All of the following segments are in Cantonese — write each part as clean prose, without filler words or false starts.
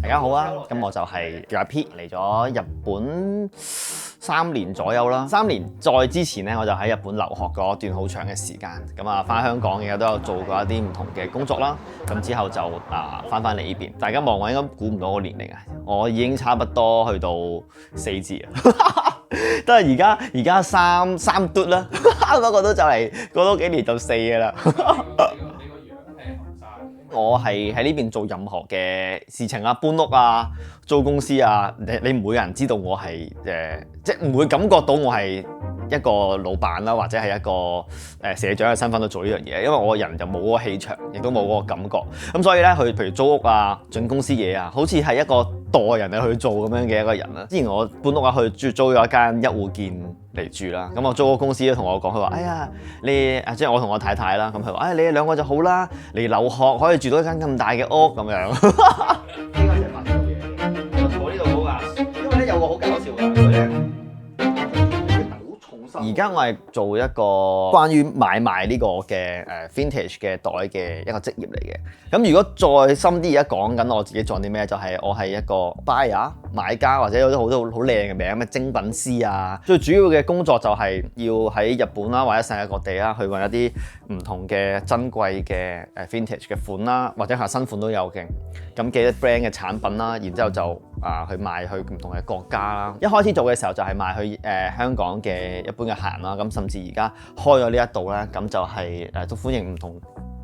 大家好啊，咁我就係叫阿 P，嚟咗日本3年左右啦。3年再之前咧，我就喺日本留學過一段好長嘅時間。咁啊，翻香港嘅都有做過一啲唔同嘅工作啦。咁之後就翻嚟呢邊。大家望我應該估唔到我年齡啊，我已經差不多去到4字啊。都係而家三嘟啦，不過都就嚟過多幾年就4㗎啦。我係喺呢邊做任何嘅事情啊，搬屋啊，租公司啊，你唔會有人知道我係即係唔會感覺到我係一個老闆啦，或者係一個社長嘅身份去做呢樣嘢，因為我個人就冇嗰個氣場，亦都冇嗰個感覺。咁所以咧，譬如租屋啊、進公司嘢啊，好似係一個代人去做咁樣嘅一個人啦。之前我搬屋啊，去租咗一間一戶建嚟住啦。咁我租個公司都同我講，佢話：哎呀，你即係我同我太太啦。咁佢話：你哋2個就好啦，嚟留學可以住到一間咁大嘅屋咁樣。呢個就係發生嘅嘢。我坐呢度好啊，因為咧有個好搞笑嘅佢咧。而家我係做一個關於買賣呢個嘅vintage 嘅袋嘅一個職業嚟嘅。咁如果再深啲，而家講緊我自己做啲咩，就係我係一個 buyer 買家，或者有啲好多好靚嘅名，咩精品師啊。最主要嘅工作就係要喺日本啦，或者世界各地啦，去揾一啲唔同嘅珍貴嘅vintage 嘅款啦，或者係新款都有嘅。咁幾多 brand 嘅產品啦，然之後就去賣去唔同嘅國家啦。一開始做嘅時候就係賣去香港嘅一般嘅客人啦。咁甚至而家開咗呢一度咧，咁就係都歡迎唔同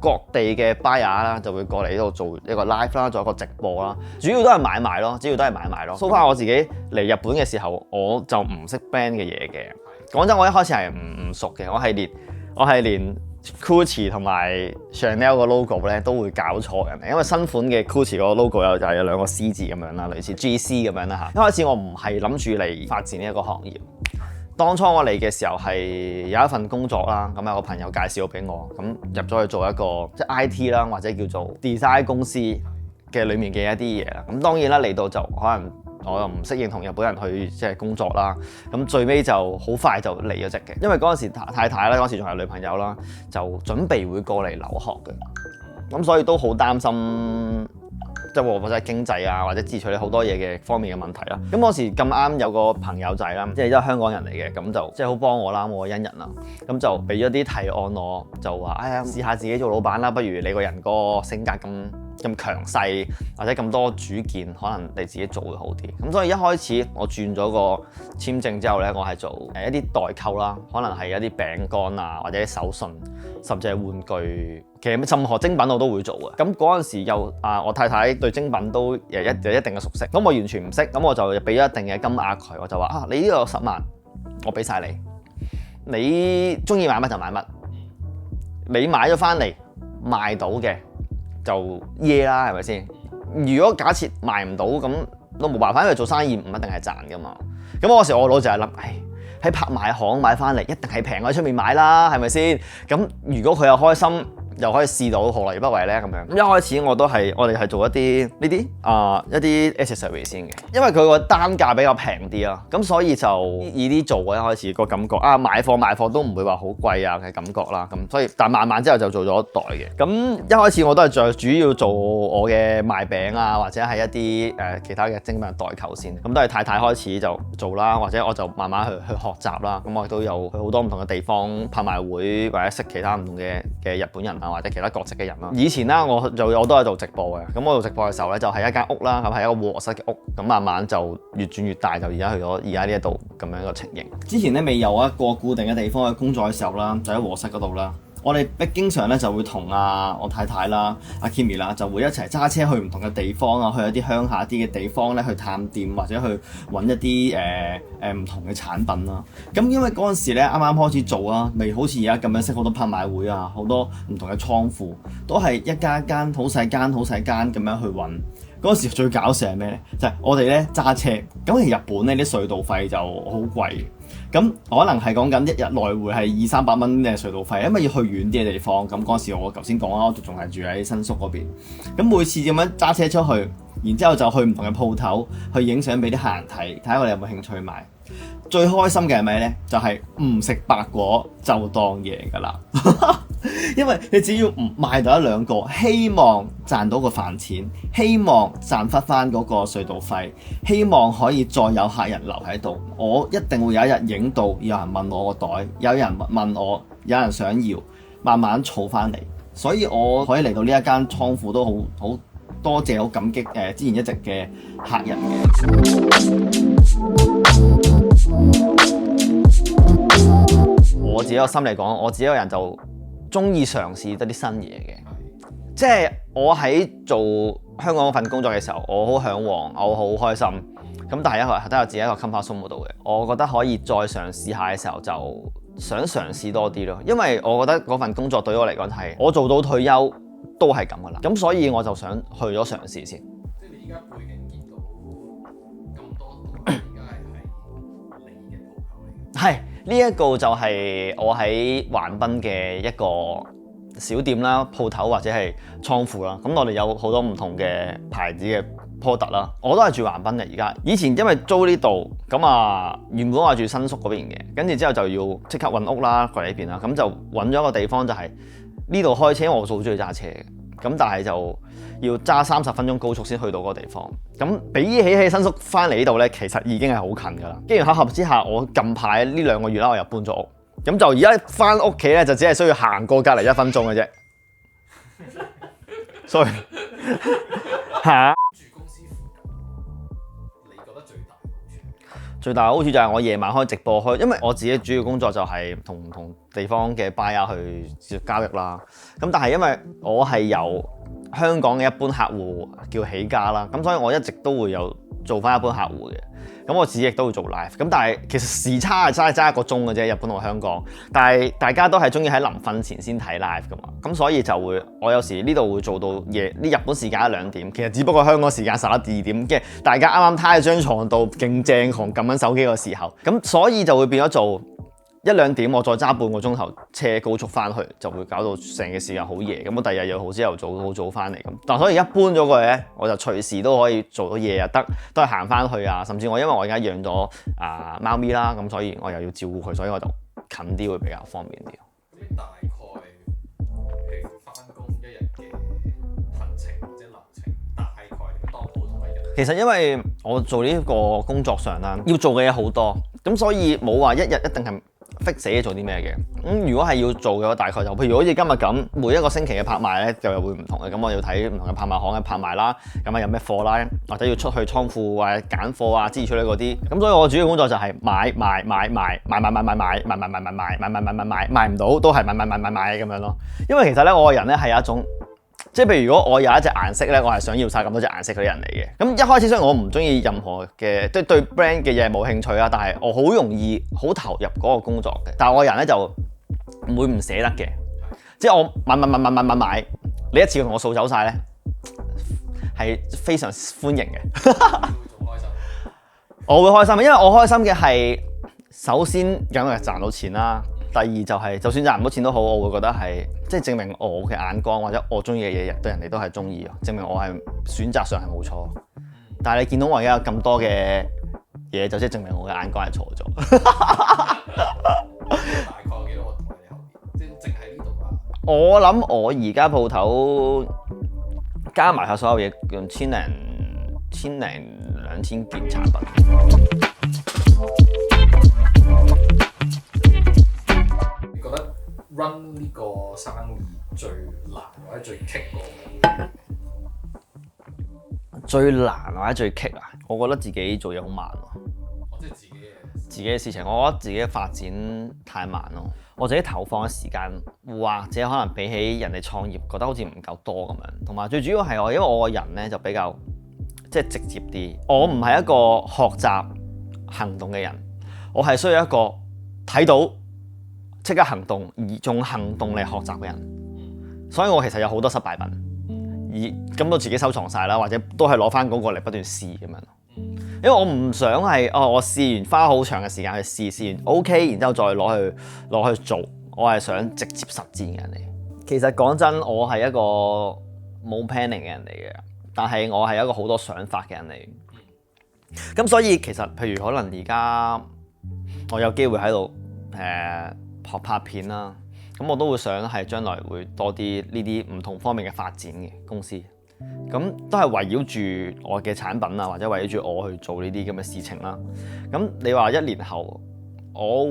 各地嘅 buyer 啦，就會過嚟呢度做一個 live 啦，做一個直播啦。主要都係買賣咯，主要都係買賣咯。So far 我自己嚟日本嘅時候，我就唔識 brand 嘅嘢嘅。講真，我一開始係唔熟嘅，我係連 Gucci 同埋 Chanel 個 logo 咧都會搞錯人哋，因為新款嘅 Gucci 個 logo 就係有2個 C 字咁樣啦，類似 GC 咁樣啦嚇。一開始我唔係諗住嚟發展呢一個行業。當初我嚟嘅時候係有一份工作啦，咁有個朋友介紹俾我，咁入咗去做一個即係 IT 啦，或者叫做 design 公司嘅裡面嘅一啲嘢啦。咁當然啦，嚟到就可能我又唔適應同日本人去即係工作啦。咁最尾就好快就離咗職嘅，因為嗰陣時太太啦，嗰陣時仲係女朋友啦，就準備會過嚟留學嘅，咁所以都好擔心。即係或者係經濟啊，或者自處理好多嘢嘅方面嘅問題啦。咁嗰時咁啱有個朋友仔啦，即係都係香港人嚟嘅，咁就即係好幫我啦，我恩人啦。咁就俾咗啲提案我，就話：哎呀，試下自己做老闆啦，不如你個人個性格咁強勢，或者咁多主見，可能你自己做會好啲。咁所以一開始我轉咗個簽證之後咧，我係做一啲代購啦，可能係一啲餅乾啊，或者手信，甚至係玩具。其實任何精品我都會做嘅。咁嗰陣時又我太太對精品都有一定嘅熟悉，咁我完全唔識，咁我就俾咗一定嘅金額佢，我就話：你呢個10萬，我俾晒你，你中意買乜就買乜，你買咗翻嚟賣到嘅就耶啦，係咪先？如果假設賣唔到，咁都冇辦法，因為做生意唔一定係賺噶嘛。咁嗰時我腦就係諗，喺拍賣行買翻嚟一定係平過喺出面買啦，係咪先？咁如果佢又開心，又可以試到何樂而不為咧咁樣。咁一開始我哋係做一啲呢啲一啲 accessory 先嘅，因為佢個單價比較平啲啊，咁所以就以啲做嘅。一開始個感覺買貨都唔會話好貴啊嘅感覺啦。咁所以但慢慢之後就做咗袋嘅。咁一開始我都係主要做我嘅賣餅啊，或者係一啲其他嘅精品代購先。咁都係太太開始就做啦，或者我就慢慢去學習啦。咁我都有去好多唔同嘅地方拍賣會，或者識其他唔同嘅日本人。或者其他國籍嘅人啦。以前啦，我都係做直播嘅。咁我做直播嘅時候咧，就係一間屋啦，咁係一個和室嘅屋。咁慢慢就越轉越大，就而家去咗而家呢一度咁樣一個情形。之前咧未有一個固定嘅地方去工作嘅時候啦，就喺和室嗰度啦。我哋經常咧就會同我太太啦、阿 Kimi 啦，就會一齊揸車去唔同嘅地方啊，去一啲鄉下啲嘅地方咧去探店，或者去揾一啲唔同嘅產品啦。咁因為嗰陣時咧啱啱開始做啊，未好似而家咁樣識好多拍賣會啊，好多唔同嘅倉庫，都係一間一間好細間咁樣去揾。嗰陣時最搞笑係咩咧？就係我哋咧揸車，咁其實日本咧啲隧道費就好貴。咁可能係講緊一日來回係200-300蚊嘅隧道費，因為要去遠啲嘅地方。咁嗰陣時我頭先講啦，我仲係住喺新宿嗰邊。咁每次咁樣揸車出去，然之後就去唔同嘅鋪頭去影相俾啲客人睇，睇下我哋有冇興趣買。最開心嘅係咩咧？就係唔食白果就當贏㗎啦！因為你只要唔賣到一兩個，希望賺到個飯錢，希望賺翻嗰個隧道費，希望可以再有客人留喺度，我一定會有一日影到有人問我個袋，有人問我，有人想要，慢慢儲翻嚟。所以我可以嚟到呢一間倉庫都好多謝，好感激之前一直嘅客人嘅。我自己個心嚟講，我自己個人就中意嘗試得啲新嘢嘅，即係我喺做香港嗰份工作嘅時候，我好向往，我好開心。咁但係一個都有自己一個 comfort zone 度嘅，我覺得可以再嘗試下嘅時候，就想嘗試多啲咯。因為我覺得嗰份工作對我嚟講係我做到退休都係咁噶啦，咁所以我就想去咗嘗試先。即係你而家背景見到咁多度，而家係你嘅鋪頭嚟嘅。係。呢一個就係我喺橫濱嘅一個小店啦、鋪頭或者係倉庫啦。咁我哋有好多唔同嘅牌子嘅 product 啦。我都係住橫濱嘅而家。以前因為租呢度，咁啊原本我係住新宿嗰邊嘅，跟住之後就要即刻揾屋啦過嚟呢邊啦。咁就揾咗一個地方就係呢度開車，因為我好中意揸車嘅。咁但係就要揸30分鐘高速先去到嗰個地方。咁比起喺新宿翻嚟呢度咧，其實已經係好近噶啦。機緣巧合之下，我近排呢2個月啦，我又搬咗屋。咁就而家翻屋企咧，就只係需要行過隔離1分鐘嘅啫。Sorry 嚇。住公司附近，你覺得最大嘅好處？最大嘅好處就係我夜晚開直播開，因為我自己主要工作就係同唔同地方嘅 buyer 去交易啦。咁但係因為我係由香港嘅一般客戶叫起家啦，咁所以我一直都會有做翻一般客戶嘅。咁我自己亦都會做 live，咁但係其實時差係爭1個鐘嘅啫，日本同香港。但係大家都係中意喺臨瞓前先睇 live 噶嘛，咁所以就會我有時呢度會做到夜呢日本時間1-2點，其實只不過香港時間11-12點，即係大家啱啱攤喺張床度勁正狂撳緊手機嘅時候，咁所以就會變咗做1-2點，我再揸半個鐘頭車高速翻去，就會搞到成個時間好夜。咁我第二日又好朝頭早好早翻嚟咁。但所以而家搬咗過嚟咧，我就隨時都可以做到夜又得，都係行翻去啊。甚至我因為我而家養咗貓咪啦，咁所以我又要照顧佢，所以我就近啲會比較方便啲。大概譬如翻工一日嘅行程或者流程，大概當普通嘅人。其實因為我做呢個工作上啦，要做嘅嘢好多，咁所以冇話一日一定係fix死做啲咩嘅。咁如果係要做嘅話，大概就譬如好似今日咁，每一個星期嘅拍賣咧就又會唔同嘅。咁我要睇唔同嘅拍賣行嘅拍賣啦，咁啊有咩貨啦，或者要出去倉庫或者揀貨啊、支持嗰啲。咁所以我主要工作就係買賣唔到都係買咁樣咯。因為其實咧我個人咧係有一種。即係譬如如果我有一隻顏色咧，我係想要晒咁多隻顏色嗰啲人嚟嘅。咁一開始雖然我唔中意任何嘅，即係對 brand 嘅嘢冇興趣啦，但係我好容易好投入嗰個工作嘅。但係我個人咧就唔會唔捨得嘅，即係我買，你一次同我掃走晒咧，係非常歡迎嘅。我會開心，因為我開心嘅係首先梗係賺到錢啦。第二就係、是，就算賺唔到錢都好，我會覺得係即係證明我嘅眼光或者我中意嘅嘢，對人哋都係中意，證明我係選擇上係冇錯。但係你見到我而家有咁多嘅嘢，就即係證明我嘅眼光係錯咗。大概有幾多個台你後面？即係淨係呢度啊？我諗我而家鋪頭加埋下所有嘢，用千零2000件產品。run 呢個生意最難或者最棘個？最難或者最棘啊！我覺得自己做嘢好慢喎。即係自己嘅事情，我覺得自己嘅發展太慢咯。我自己投放嘅時間，或者可能比起人哋創業，覺得好似唔夠多咁樣。同埋最主要係因為我個人咧就比較即係直接啲。我唔係一個學習行動嘅人，我係需要一個睇到即刻行動，而用行動嚟學習嘅人，所以我其實有好多失敗品，而咁都自己收藏晒啦，或者都係攞翻嗰個嚟不斷試咁樣。因為我唔想係我試完花好長嘅時間去試完 OK， 然之後再攞去做，我係想直接實戰嘅人嚟。其實講真，我係一個冇 planning 嘅人嚟嘅，但係我係一個好多想法嘅人嚟。咁所以其實譬如可能而家我有機會喺度學拍片啦，咁咁我都會想係將來會多啲呢啲唔同方面嘅發展嘅公司。咁都係圍繞住我嘅產品啊，或者圍繞住我去做呢啲咁嘅事情啦。咁你話1年後，我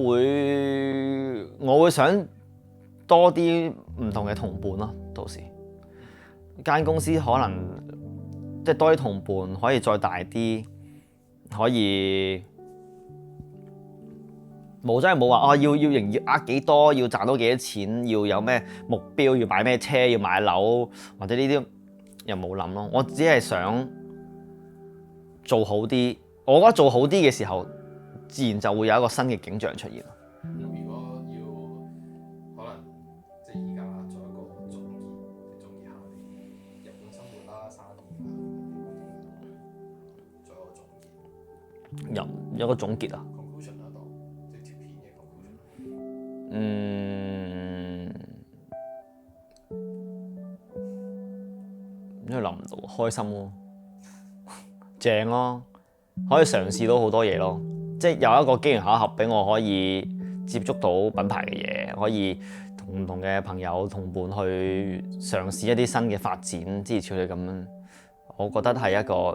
會想多啲唔同嘅同伴咯。到時間公司可能即係多啲同伴，可以再大啲，可以真係冇話要營業額幾多，要賺到幾多錢，要有咩目標，要買咩車，要買樓或者呢啲。又冇諗咯，我只係想做好啲。我覺得做好啲嘅時候，自然就會有一個新嘅景象出現。如果要可能即係而家做一個總結下你日本生活啦、生意啦，做一個總結。有個總結啊 conclusion 啦，當即係條片嘅 conclusion。因為諗唔到，開心咯，正咯，可以嘗試到好多嘢咯。即係有一個機緣巧合俾我可以接觸到品牌嘅嘢，可以同唔同嘅朋友同伴去嘗試一啲新嘅發展，諸如此類咁樣。我覺得係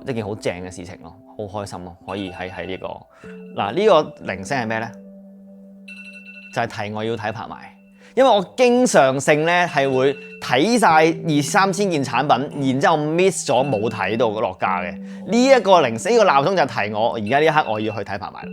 一件好正嘅事情咯，好開心咯，可以喺呢個嗱呢個鈴聲係咩咧？就係提我要睇拍賣。因為我經常性咧係會睇晒2、3千件產品，然之後 miss 咗冇睇到落架嘅。呢一個鈴聲，呢個鬧鐘就提我，而家呢一刻我要去睇拍賣啦。